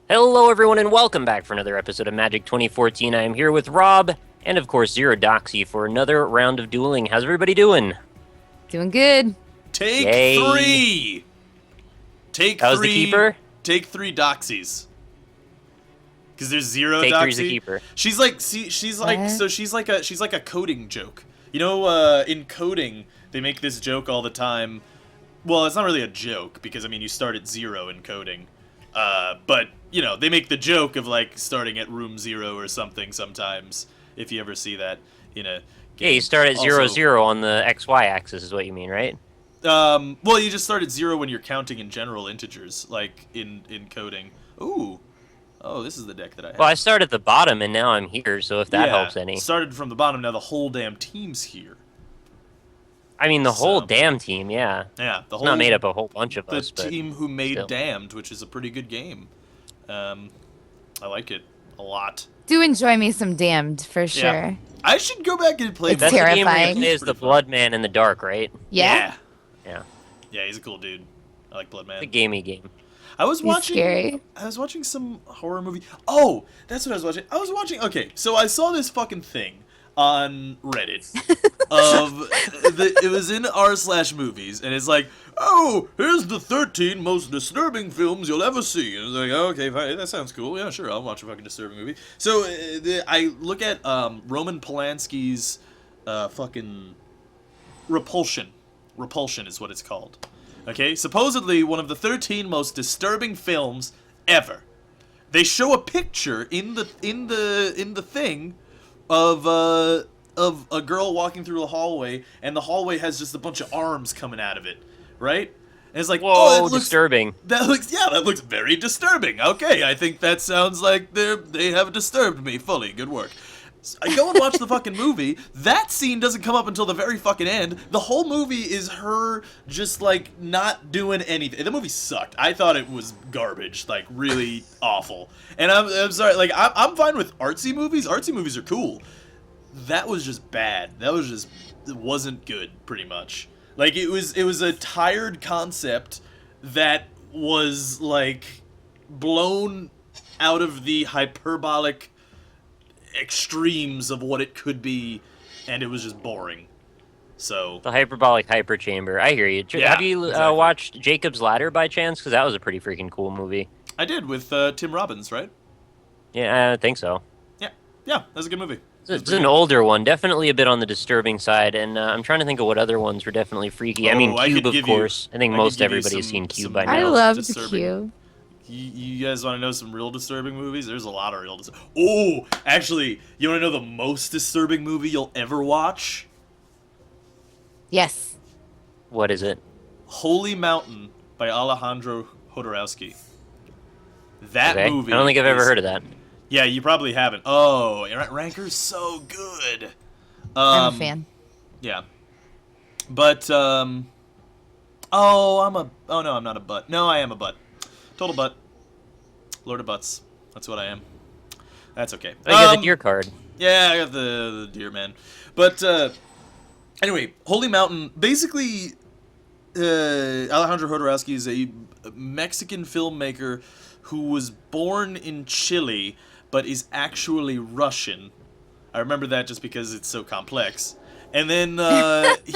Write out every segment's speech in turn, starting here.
Hello, everyone, and welcome back for another episode of Magic 2014. I am here with Rob and, of course, Zero Doxy for another round of dueling. How's everybody doing? Doing good. Take Yay. three. Take How's three. the keeper? Take three Doxies. Because there's zero Take Doxy. three's the keeper. She's like a coding joke. You know, in coding, they make this joke all the time. Well, it's not really a joke because I mean you start at 0 in coding. But you know, they make the joke of like starting at room 0 or something sometimes. If you ever see that in a game. Yeah, you start at Also, 0, on the XY axis is what you mean, right? Well, you just start at 0 when you're counting in general integers, like in coding. Ooh. Oh, this is the deck that I have. Well, I start at the bottom, and now I'm here, so if that helps any. Started from the bottom, now the whole damn team's here. I mean, the whole So- damn team, yeah. Yeah, the It's whole not made up a whole bunch of the us, but team who made still. Damned, which is a pretty good game. I like it a lot. Do enjoy me some Damned for sure. Yeah. I should go back and play. It's That's more. the game where you terrifying. play as the Blood Man in the dark, right? Yeah. Yeah. Yeah, he's a cool dude. I like Bloodman. It's a gamey game. I was He's watching. scary. I was watching some horror movie. Oh, that's what I was watching. I was watching. Okay, so I saw this fucking thing on Reddit of it was in r/movies, and it's like, oh, here's the 13 most disturbing films you'll ever see. And it's like, okay, fine, that sounds cool. Yeah, sure, I'll watch a fucking disturbing movie. So I look at Roman Polanski's fucking Repulsion. Repulsion is what it's called. Okay, supposedly one of the 13 most disturbing films ever. They show a picture in the thing of a girl walking through a hallway, and the hallway has just a bunch of arms coming out of it, right? And it's like, Whoa, oh, that looks disturbing. That looks very disturbing. Okay, I think that sounds like they have disturbed me fully. Good work. So I go and watch the fucking movie. That scene doesn't come up until the very fucking end. The whole movie is her just like not doing anything. The movie sucked. I thought it was garbage, like really awful. And I'm sorry, like I'm fine with artsy movies. Artsy movies are cool. That was just bad. It wasn't good, pretty much. Like it was a tired concept that was like blown out of the hyperbolic extremes of what it could be, and it was just boring. So The hyperbolic hyperchamber. I hear you. Yeah, Have you exactly. watched Jacob's Ladder by chance? Because that was a pretty freaking cool movie. I did with Tim Robbins, right? Yeah, I think so. Yeah, that's a good movie. It's an older one, definitely a bit on the disturbing side, and I'm trying to think of what other ones were definitely freaky. I mean, Oh, I Cube, could of give you- course. I think I could most give you everybody has some- seen Cube some by I now. love the disturbing. cube. You guys want to know some real disturbing movies? There's a lot of real disturbing. Oh, actually, you want to know the most disturbing movie you'll ever watch? Yes. What is it? Holy Mountain by Alejandro Jodorowsky. That Okay. movie. I don't think I've ever is- heard of that. Yeah, you probably haven't. Oh, Ranker's so good. I'm a fan. Yeah. But, oh, oh no, I'm not a butt. No, I am a butt. Total butt. Lord of Butts. That's what I am. That's okay. I got the deer card. Yeah, I got the deer man. But, anyway, Holy Mountain, basically, Alejandro Jodorowsky is a Mexican filmmaker who was born in Chile, but is actually Russian. I remember that just because it's so complex. And then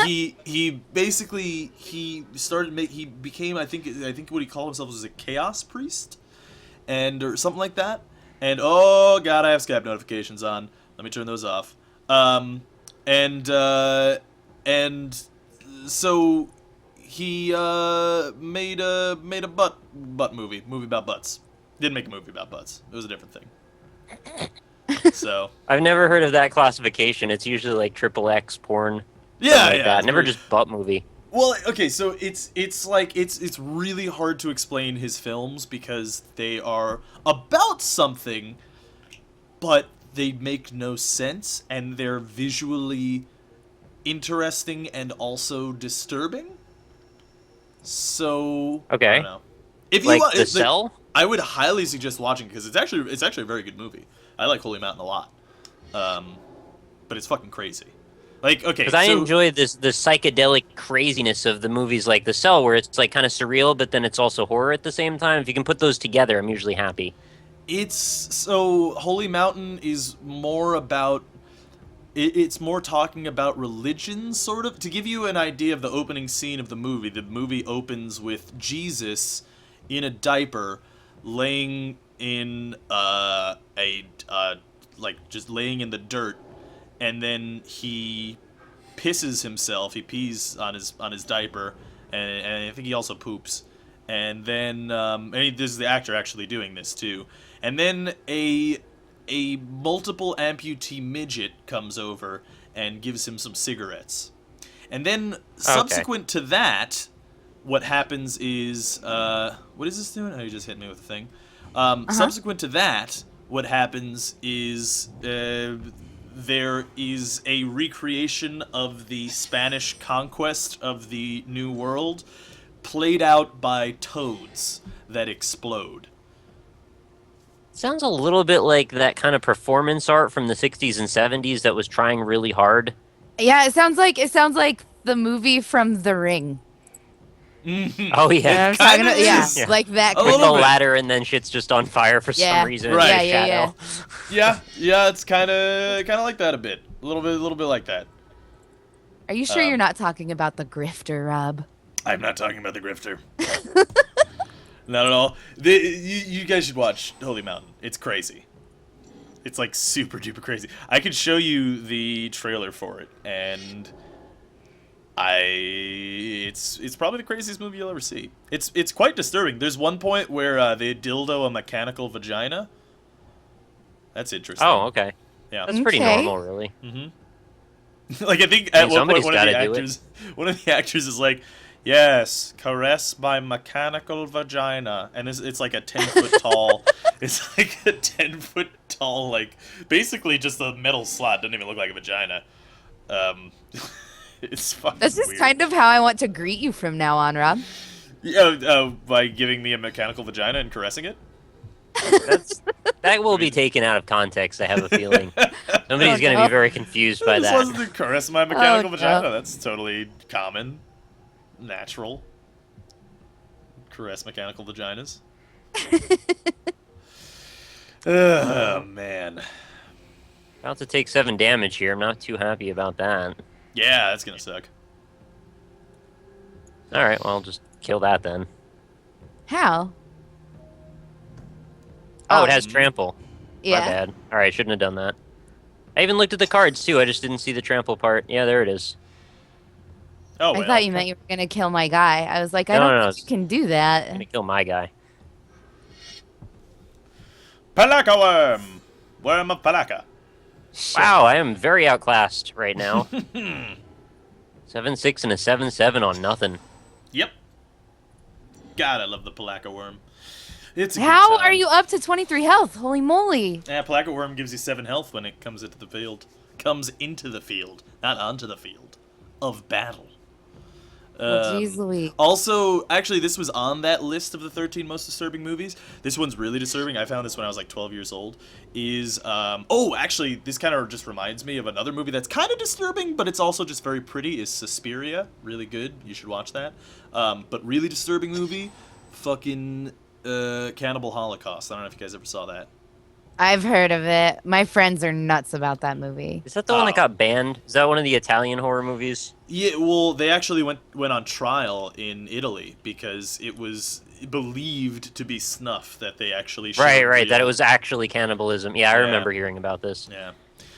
he basically he became I think what he called himself was a chaos priest, or something like that. And oh god, I have Skype notifications on. Let me turn those off. And so he made a butt movie about butts. Didn't make a movie about butts. It was a different thing. So I've never heard of that classification. It's usually like triple X porn. yeah, something like yeah. that. it's Never weird. just butt movie. Well, okay, so it's really hard to explain his films because they are about something, but they make no sense, and they're visually interesting and also disturbing. So Okay. I don't know. If you Like want, The Cell? I would highly suggest watching because it's actually a very good movie. I like Holy Mountain a lot, but it's fucking crazy. Like, okay, Because I enjoy the psychedelic craziness of the movies like The Cell, where it's like kind of surreal, but then it's also horror at the same time. If you can put those together, I'm usually happy. Holy Mountain is more about it's more talking about religion, sort of. To give you an idea of the opening scene of the movie opens with Jesus in a diaper, laying in just laying in the dirt, and then he pisses himself. He pees on his diaper, and I think he also poops. And then this is the actor actually doing this too. And then a multiple amputee midget comes over and gives him some cigarettes. And then subsequent to that, what happens is what is this doing? Oh, you just hit me with the thing. Subsequent to that, what happens is there is a recreation of the Spanish conquest of the New World, played out by toads that explode. Sounds a little bit like that kind of performance art from the 60s and 70s that was trying really hard. Yeah, it sounds like the movie from The Ring. Oh, yeah. I'm talking about, yeah, like that. With the ladder, and then shit's just on fire for some reason. Right. Yeah. Yeah, it's kind of like that a bit. A little bit like that. Are you sure you're not talking about the grifter, Rob? I'm not talking about the grifter. Not at all. You guys should watch Holy Mountain. It's crazy. It's like super duper crazy. I could show you the trailer for it, and it's probably the craziest movie you'll ever see. It's quite disturbing. There's one point where they dildo a mechanical vagina. That's interesting. Oh, okay. Yeah, that's pretty normal, really. Mm-hmm. Like I think at one point one of the actors is like, "Yes, caress my mechanical vagina," and it's like a 10-foot tall. It's like a 10-foot tall, like basically just a metal slot. Doesn't even look like a vagina. It's fucking This is weird. kind of how I want to greet you from now on, Rob. Yeah, by giving me a mechanical vagina and caressing it. That will be taken out of context, I have a feeling. Somebody's going to be very confused by I just that. wanted to caress my mechanical vagina. That's totally common. Natural. Caress mechanical vaginas. Oh, man. About to take 7 damage here. I'm not too happy about that. Yeah, that's going to suck. Alright, well, I'll just kill that then. How? Oh, it has trample. Yeah. My bad. Alright, shouldn't have done that. I even looked at the cards, too. I just didn't see the trample part. Yeah, there it is. Oh, well. I thought you meant you were going to kill my guy. I was like, I don't think you can do that. I'm going to kill my guy. Palaka worm! Worm of Palaka. Wow, I am very outclassed right now. 7-6 and a 7-7 on nothing. Yep. God, I love the Palaka worm. It's a How good time. are you up to 23 health? Holy moly. Yeah, Palaka worm gives you 7 health when it comes into the field. Comes into the field, not onto the field of battle. Oh, jeez Louise. Also, actually, this was on that list of the 13 most disturbing movies. This one's really disturbing. I found this when I was like 12 years old. Actually, this kind of just reminds me of another movie that's kind of disturbing, but it's also just very pretty, is Suspiria. Really good. You should watch that. But really disturbing movie, fucking Cannibal Holocaust. I don't know if you guys ever saw that. I've heard of it. My friends are nuts about that movie. Is that the one that got banned? Is that one of the Italian horror movies? Yeah, well, they actually went on trial in Italy because it was believed to be snuff that they actually showed Right, that it was actually cannibalism. Yeah, I remember hearing about this. Yeah.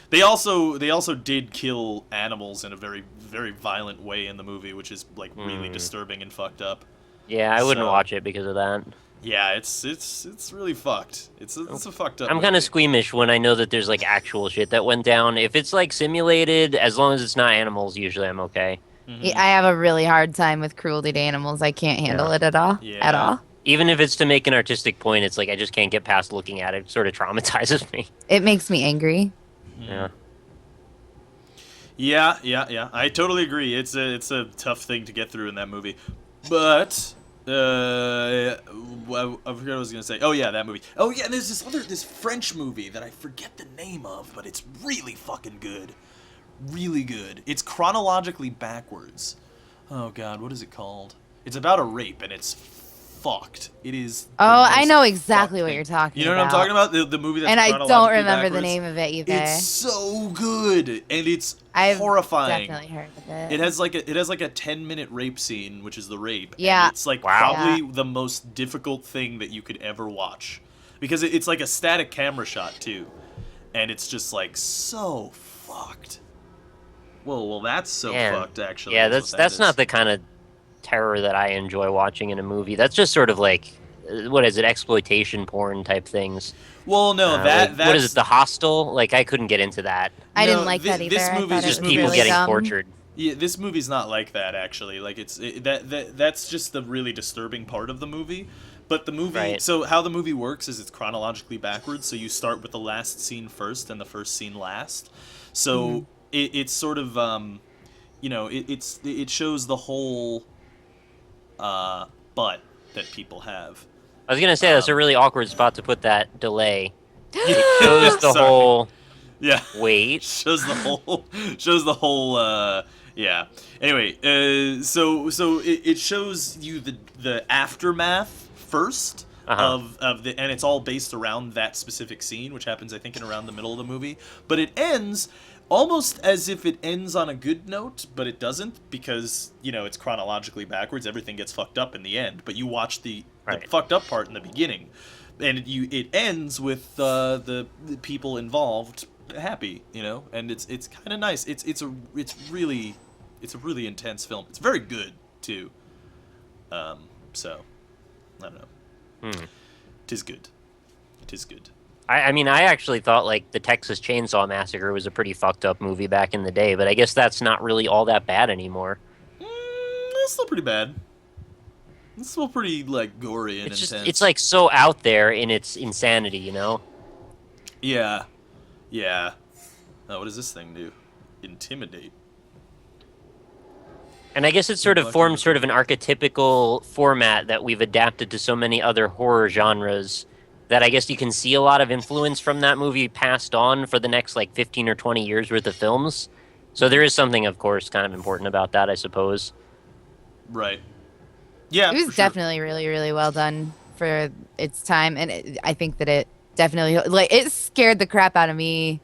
They also did kill animals in a very, very violent way in the movie, which is like really disturbing and fucked up. Yeah, I wouldn't watch it because of that. Yeah, it's really fucked. It's a fucked up I'm movie. kind of squeamish when I know that there's like actual shit that went down. If it's like simulated, as long as it's not animals, usually I'm okay. I have a really hard time with cruelty to animals. I can't handle it at all. Yeah. At all. Even if it's to make an artistic point, it's like I just can't get past looking at it. It sort of traumatizes me. It makes me angry. Yeah. Yeah. I totally agree. It's a tough thing to get through in that movie. But I forgot what I was gonna say. Oh yeah, that movie. Oh yeah, and there's this French movie that I forget the name of, but it's really fucking good. Really good. It's chronologically backwards. Oh god, what is it called? It's about a rape, and it's fucked. It is. Oh, I most know exactly fucked what thing. you're talking You know about. what I'm talking about? The movie that's And I don't chronologically remember the backwards. name of it either. It's so good, and it's I've horrifying. definitely heard of it. It has like a 10-minute rape scene, which is the rape. Yeah. And it's like Wow. probably the most difficult thing that you could ever watch, because it's like a static camera shot too, and it's just like so fucked. Well, that's so Man. fucked actually. Yeah, what that that's is. not the kind of terror that I enjoy watching in a movie. That's just sort of like, what is it, exploitation porn type things. Well, no, Like, that's what is it, The Hostel? Like, I couldn't get into that. I No, didn't like that either. this I movie's thought it just was People really getting dumb. tortured. Yeah, this movie's not like that actually. Like that's just the really disturbing part of the movie. But the movie, Right. so how the movie works is it's chronologically backwards. So you start with the last scene first and the first scene last. So it's sort of it shows the whole butt that people have. I was gonna say that's a really awkward spot to put that delay. It Shows the whole Yeah. wait. shows the whole yeah. Anyway, so it shows you the aftermath first of the, and it's all based around that specific scene, which happens I think in around the middle of the movie, but it ends almost as if it ends on a good note, but it doesn't, because it's chronologically backwards. Everything gets fucked up in the end, but you watch the fucked up part in the beginning, and it ends with the people involved happy, and it's kind of nice. It's a really intense film. It's very good too. So I don't know. Tis good. I mean, I actually thought like the Texas Chainsaw Massacre was a pretty fucked up movie back in the day, but I guess that's not really all that bad anymore. It's still pretty bad. It's still pretty like gory and It's intense. it's like so out there in its insanity, Yeah. Oh, what does this thing do? Intimidate. And I guess it sort of forms sort of an archetypical format that we've adapted to so many other horror genres, that I guess you can see a lot of influence from that movie passed on for the next like 15 or 20 years worth of films. So there is something, of course, kind of important about that, I suppose. Right. Yeah. It was definitely really, really well done for its time, and I think that it definitely it scared the crap out of me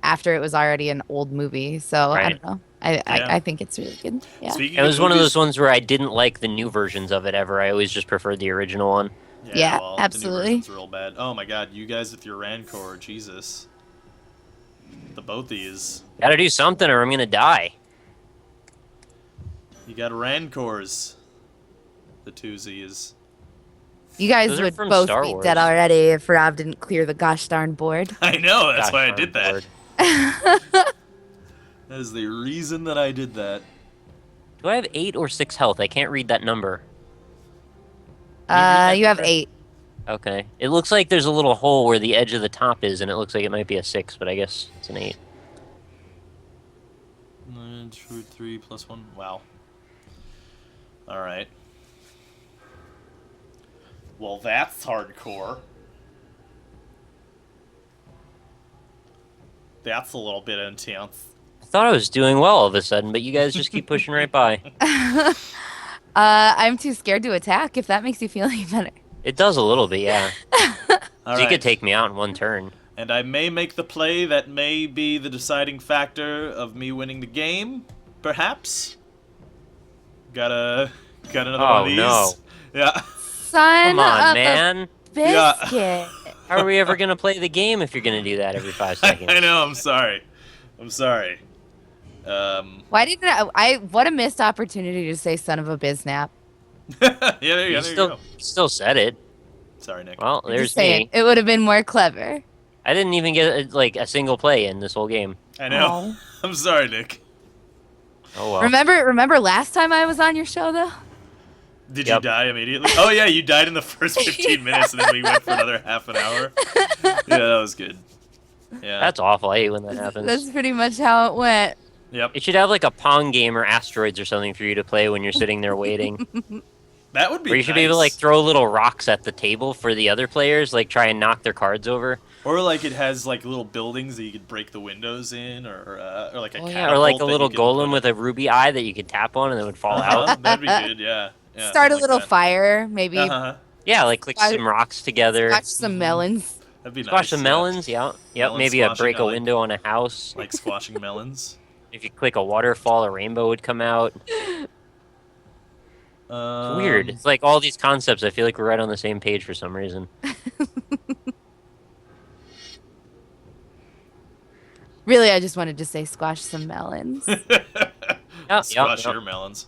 after it was already an old movie. So I don't know. I think it's really good. Yeah. Speaking It was of one of movies- those ones where I didn't like the new versions of it ever. I always just preferred the original one. Yeah, well, absolutely. The new version's real bad. Oh my god, you guys with your Rancor, Jesus. The both of yous. Gotta do something or I'm gonna die. You got Rancors. The twosies. You guys Those are would from both Star be Wars. dead already if Rob didn't clear the gosh darn board. I know, that's Gosh why I darn did that. bored. That is the reason that I did that. Do I have 8 or 6 health? I can't read that number. You have 8. Okay. It looks like there's a little hole where the edge of the top is, and it looks like it might be a 6, but I guess it's an 8. 3 plus 1. Wow. Alright. Well, that's hardcore. That's a little bit intense. I thought I was doing well all of a sudden, but you guys just keep pushing right by. I'm too scared to attack, if that makes you feel any better. It does a little bit, yeah. So you Alright. could take me out in one turn. And I may make the play that may be the deciding factor of me winning the game, perhaps. Got another one of these. no. Yeah. Son Come on, of man. a biscuit. How are we ever going to play the game if you're going to do that every 5 seconds? I know, I'm sorry. Why didn't I? What a missed opportunity to say "son of a biznap." Yeah, there you go. You still said it. Sorry, Nick. Well, Just there's saying, me. it would have been more clever. I didn't even get like a single play in this whole game. I know. I'm sorry, Nick. Oh well. Remember last time I was on your show though? Did you Yep. die immediately? Oh yeah, you died in the first 15 minutes, and then we went for another half an hour. Yeah, that was good. Yeah. That's awful. I hate when that happens. That's pretty much how it went. Yep. It should have like a Pong game or Asteroids or something for you to play when you're sitting there waiting. That would be. Where you should be able to like throw little rocks at the table for the other players, like try and knock their cards over. Or like it has like little buildings that you could break the windows in, or like a Oh, catapult yeah, or like a that little you could golem put with a ruby eye that you could tap on and it would fall out. That'd be good. Yeah. Yeah, Start a something little like fire, maybe that. Yeah, like click some rocks together. watch some melons. That'd be Squash nice. some yeah. melons, yeah. Yep, Melon maybe squashing, break I a like. window on a house. Like squashing melons. If you click a waterfall, a rainbow would come out. It's weird. It's like all these concepts, I feel like we're right on the same page for some reason. Really, I just wanted to say squash some melons. Squash your melons.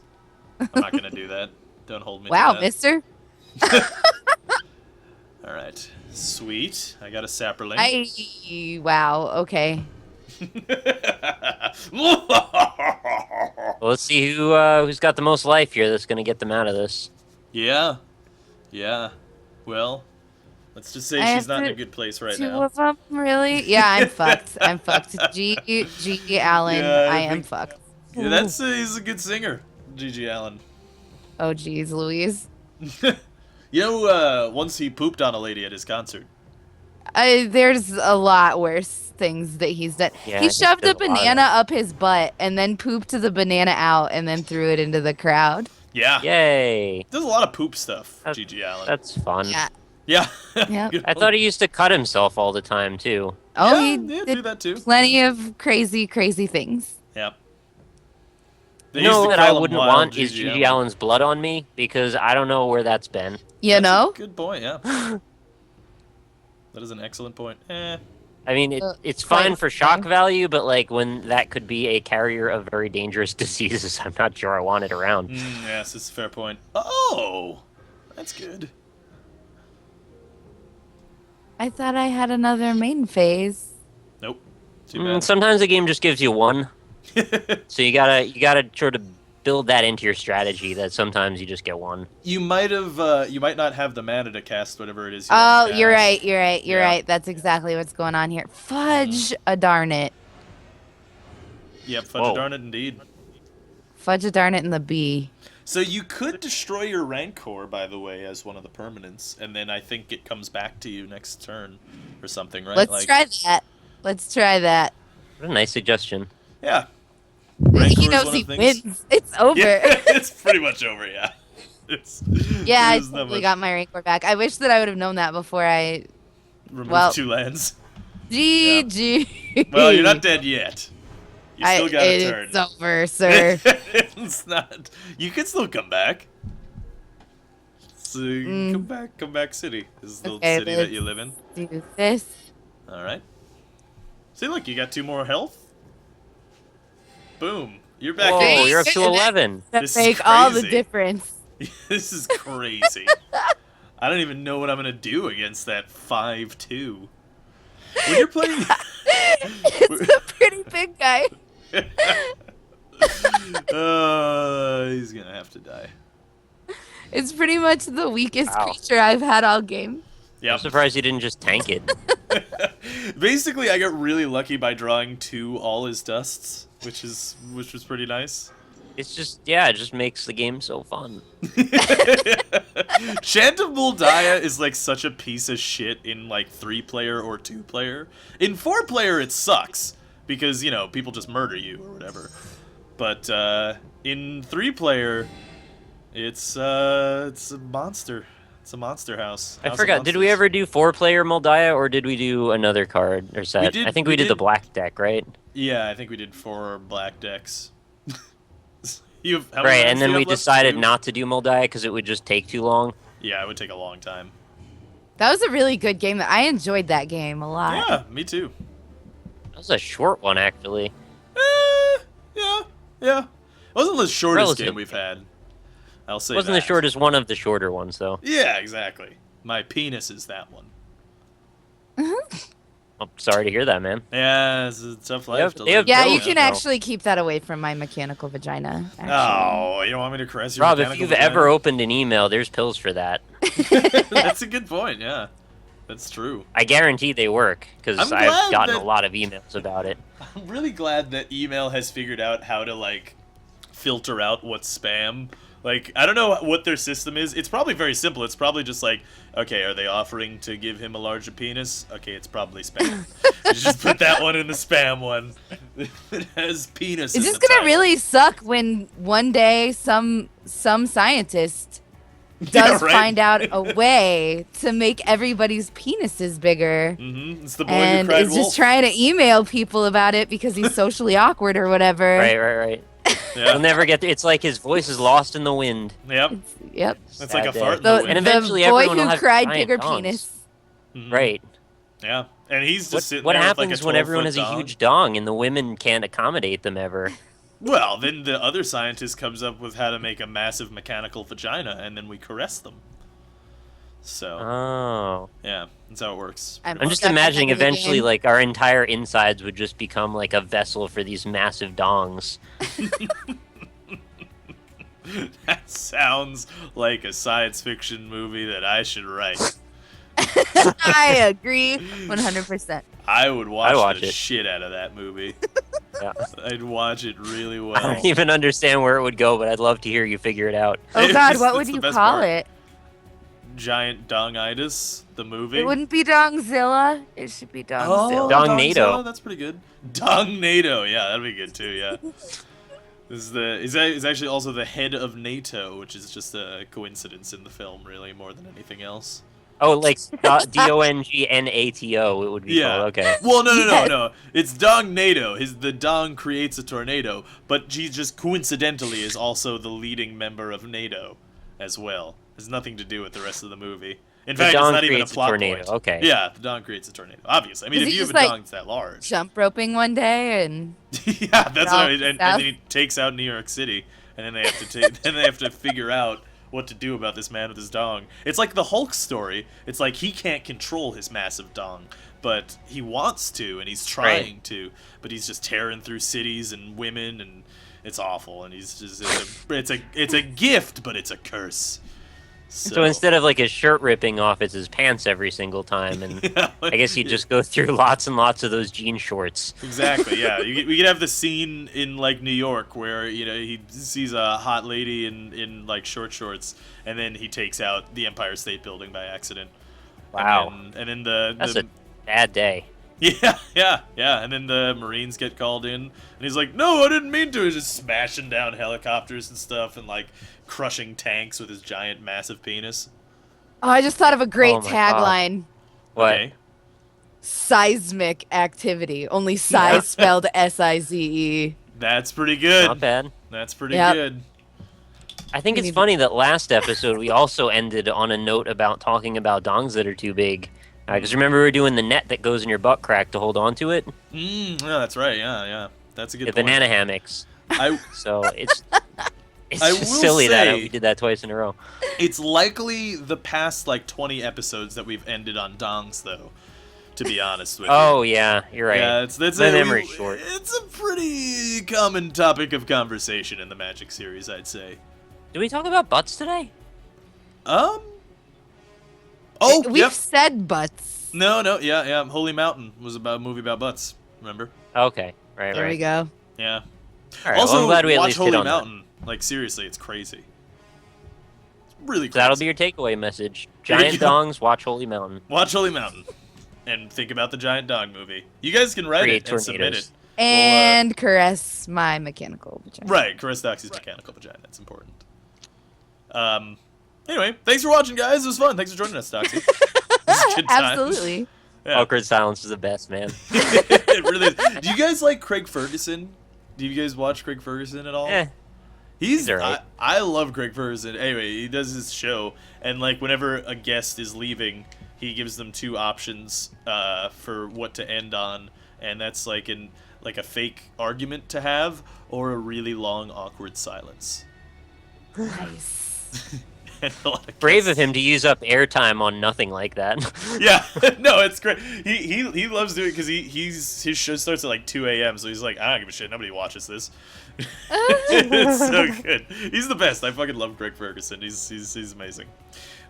I'm not gonna do that. Don't hold me Wow, to that. mister. Alright. Sweet. I got a sapperling. Wow, okay. Well, let's see who's got the most life here that's gonna get them out of this. Yeah. Yeah. Well, let's just say she's not in a good place right Two now. of them, really? Yeah, I'm fucked. I'm fucked. G. Allen, Yeah, I am fucked. Yeah, he's a good singer, G.G. Allen. Oh, geez, Louise. You know, once he pooped on a lady at his concert. There's a lot worse things that he's done. Yeah, He shoved a there's a lot of banana that. up his butt and then pooped the banana out and then threw it into the crowd. Yeah. Yay! There's a lot of poop stuff, That's- G.G. Allen. That's fun. Yeah. Yeah. Yeah. Good I one. thought he used to cut himself all the time too. Oh, Yeah, he yeah, did do that too. plenty of crazy things. Yeah. You know that I wouldn't want is G.G. Gigi Allen's blood on me because I don't know where that's been. You know? Good point, yeah. That is an excellent point. I mean, it's quite fine for shock fine. value, but like when that could be a carrier of very dangerous diseases, I'm not sure I want it around. Yes, it's a fair point. Oh! That's good. I thought I had another main phase. Nope. Too bad. Sometimes the game just gives you one, so you gotta sort of build that into your strategy. That sometimes you just get one. You might not have the mana to cast whatever it is. Oh, you're right. You're Yeah. right. That's exactly what's going on here. Fudge a darn it. Yep, fudge Whoa. darn it indeed. Fudge a darn it in the B. So you could destroy your Rancor, by the way, as one of the permanents, and then I think it comes back to you next turn or something, right? Let's try that. Let's try that. What a nice suggestion. Yeah. He Rancor is knows one he of the things- wins. It's over. Yeah, it's pretty much over, yeah. Yeah, I there's not totally much- got my Rancor back. I wish that I would have known that before I... Remove well- 2 lands. GG. Well, you're not dead yet. You still got a turn. It's over, sir. It's not. You can still come back. So you can come back, city. This is the Okay, city that you live in. let's do this. All right. See, look, you got 2 more health. Boom. You're back. Whoa, in. you're up to 11. That This is make all the crazy. difference. This is crazy. I don't even know what I'm gonna do against that 5-2. When you're playing, It's a pretty big guy. he's gonna have to die. It's pretty much the weakest Wow. creature I've had all game. I'm Yeah. surprised you didn't just tank it. Basically, I got really lucky by drawing 2 all his dusts, which was pretty nice. It's just, yeah, it just makes the game so fun. Chant of Moldiah is like such a piece of shit in like 3-player or 2-player. In 4-player, it sucks because you know people just murder you or whatever. But in 3-player, it's a monster. It's a monster house. I House of forgot, did we monsters. ever do 4-player Moldiah, or did we do another card or set? did- I think we we did the did- black deck, right? Yeah, I think we did 4 black decks. How many Right, rounds and do then you we have left to decided do? not to do Moldiah because it would just take too long. Yeah, it would take a long time. That was a really good game. I enjoyed that game a lot. Yeah, me too. That was a short one, actually. Yeah. It wasn't the shortest Relative. game we've had. I'll say It wasn't that. the shortest one of the shorter ones, though. Yeah, exactly. My penis is that one. I'm sorry to hear that, man. Yeah, it's a tough life to they have live. Yeah, Oh, you yeah, can no. actually keep that away from my mechanical vagina. Actually. Oh, you don't want me to caress your Rob, if mechanical you've vagina? ever opened an email, there's pills for that. That's a good point, yeah. That's true. I guarantee they work, because I'm I've glad gotten that- a lot of emails about it. I'm really glad that email has figured out how to, like, filter out what's spam. Like, I don't know what their system is. It's probably very simple. It's probably just like, okay, are they offering to give him a larger penis? Okay, it's probably spam. You just put that one in the spam one. It has penis. It's in just the gonna title. really suck when one day some scientist Yeah, does right? find out a way to make everybody's penises bigger. It's the boy And who cried is wolf. just trying to email people about it because he's socially awkward or whatever. Right. Yeah. He'll never get there. It's like his voice is lost in the wind. Yep. Yep. That's like a Sad fart in day. the The, wind. And eventually the boy everyone will who have cried giant bigger dongs. penis. Right. Yeah. And he's just sitting What there happens with like a when everyone has 12-foot a dong. huge dong and the women can't accommodate them ever? Well, then the other scientist comes up with how to make a massive mechanical vagina, and then we caress them. So, Oh. yeah, that's how it works. I'm just stuck at the imagining end of the eventually, game. like, our entire insides would just become like a vessel for these massive dongs. That sounds like a science fiction movie that I should write. I agree 100%. I would watch, I'd watch the it. shit out of that movie. Yeah. I'd watch it really I well. don't even understand where it would go, but I'd love to hear you figure it out. Oh It's- God, what that's would the you best call part. it? Giant Dongitis, the movie. It wouldn't be Dongzilla. It should be Dongzilla. Dongnado. Dongzilla, that's pretty good. Dongnado, yeah, that'd be good too. Yeah. He's actually also the head of NATO, which is just a coincidence in the film, really, more than anything else. Oh, like DONGNATO, it would be Yeah. called. Okay. Well, Yes. no. It's Dongnado. The Dong creates a tornado, but he just coincidentally is also the leading member of NATO as well. Has nothing to do with the rest of the movie. In The fact, it's Dong not even a creates a plot tornado, point. okay. Yeah, the Dong creates a tornado. Obviously, I mean, Is if he you have a just, like, Dong that's that large. Jump roping one day and Yeah, that's what I mean. And South. then he takes out New York City, and then they have to take, then they have to figure out what to do about this man with his dong. It's like the Hulk story. It's like he can't control his massive dong, but he wants to, and he's trying to, but he's just tearing through cities and women, and it's awful. And he's just it's a gift, but it's a curse. So instead of like his shirt ripping off, it's his pants every single time, and Yeah, I guess you just go through lots and lots of those jean shorts. Exactly, yeah. We could have the scene in like New York where he sees a hot lady in like short shorts, and then he takes out the Empire State Building by accident. Wow. And then That's a bad day. yeah, and then the Marines get called in, and he's like, "No, I didn't mean to." He's just smashing down helicopters and stuff, and like crushing tanks with his giant, massive penis. oh, I just thought of a great Oh my God. tagline. What? Okay. Seismic activity. Only size spelled S-I-Z-E. That's pretty good. Not bad. That's pretty Yep. good. I think We it's need to- funny that last episode we also ended on a note about talking about dongs that are too big. Because remember we were doing the net that goes in your butt crack to hold on to it? Yeah, that's right. Yeah. That's a good The point. banana hammocks. I So it's I just will silly that say- we did that twice in a row. It's likely the past like 20 episodes that we've ended on dongs, though. To be honest with you. Oh yeah, you're right. Yeah, that's My memory's short. It's a pretty common topic of conversation in the Magic series, I'd say. Did we talk about butts today? Oh, We've yep. said butts. No, yeah. Holy Mountain was about a movie about butts. Remember? Okay, right. There we go. Yeah. All right, Also, well, I'm glad we at watch least Holy hit on that. Mountain. Like seriously, it's crazy. It's really So crazy. that'll be your takeaway message. There you Giant go. dongs, watch Holy Mountain. Watch Holy Mountain, and think about the giant dog movie. You guys can write Create it and submit tornadoes. it. And caress my mechanical vagina. Right, caress Doxy's mechanical vagina. That's important. Anyway, thanks for watching, guys. It was fun. Thanks for joining us, Doxy. This is a good time. Absolutely. Yeah. Awkward silence is the best, man. It really is. Do you guys like Craig Ferguson? Do you guys watch Craig Ferguson at all? He's alright. I love Craig Ferguson. Anyway, he does his show, and like whenever a guest is leaving, he gives them two options for what to end on, and that's like a fake argument to have or a really long awkward silence. Nice. And a lot of Brave guests- of him to use up airtime on nothing like that. Yeah, no, it's great. He loves doing it because his show starts at like 2 a.m. So he's like, I don't give a shit. Nobody watches this. It's so good. He's the best. I fucking love Greg Ferguson. He's amazing.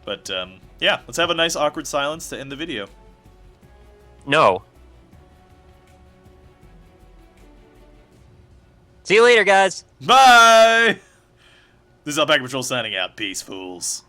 But yeah, let's have a nice awkward silence to end the video. No. See you later, guys. Bye. This is Alpaca Patrol signing out. Peace, fools.